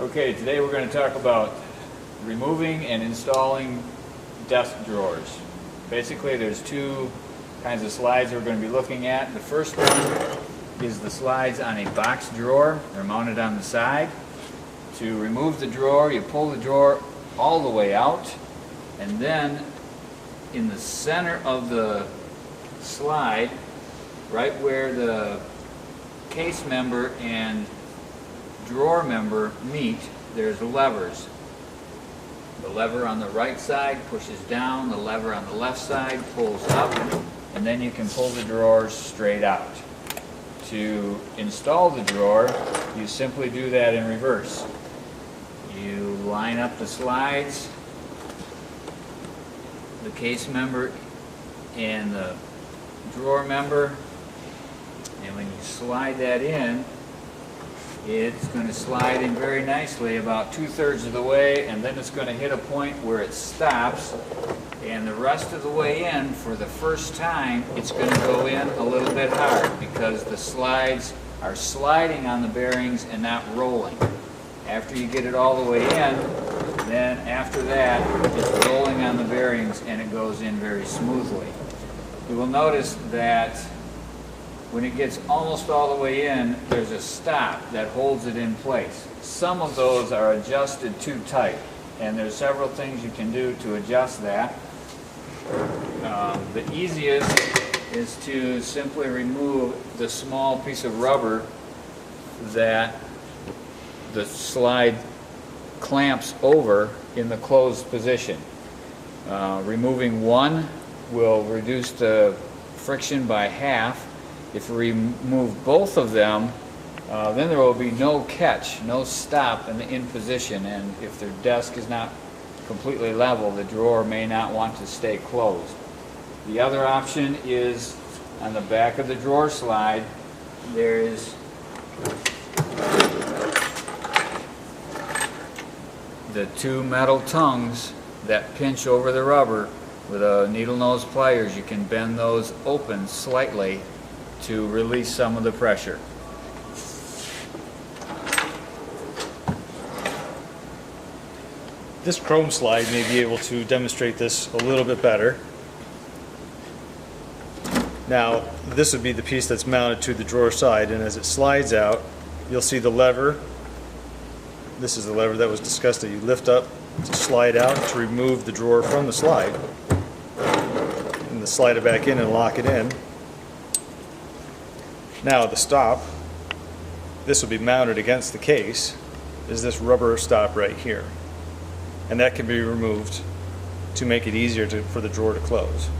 Okay, today we're going to talk about removing and installing desk drawers. Basically, there's two kinds of slides we're going to be looking at. The first one is the slides on a box drawer. They're mounted on the side. To remove the drawer, you pull the drawer all the way out, and then in the center of the slide, right where the case member and drawer member meet, there's levers. The lever on the right side pushes down, the lever on the left side pulls up, and then you can pull the drawers straight out. To install the drawer, you simply do that in reverse. You line up the slides, the case member and the drawer member, and when you slide that in, it's going to slide in very nicely about 2/3 of the way, and then it's going to hit a point where it stops, and the rest of the way in, for the first time, it's going to go in a little bit hard because the slides are sliding on the bearings and not rolling. After you get it all the way in, then after that, it's rolling on the bearings and it goes in very smoothly. You will notice that when it gets almost all the way in, there's a stop that holds it in place. Some of those are adjusted too tight, and there's several things you can do to adjust that. The easiest is to simply remove the small piece of rubber that the slide clamps over in the closed position. Removing one will reduce the friction by half. If we remove both of them, then there will be no catch, no stop in the in position, and if their desk is not completely level, the drawer may not want to stay closed. The other option is on the back of the drawer slide, there is the two metal tongues that pinch over the rubber. With a needle nose pliers, you can bend those open slightly to release some of the pressure. This chrome slide may be able to demonstrate this a little bit better. Now, this would be the piece that's mounted to the drawer side, and as it slides out, you'll see the lever. This is the lever that was discussed that you lift up to slide out to remove the drawer from the slide, and then slide it back in and lock it in. Now the stop, this will be mounted against the case, is this rubber stop right here, and that can be removed to make it easier for the drawer to close.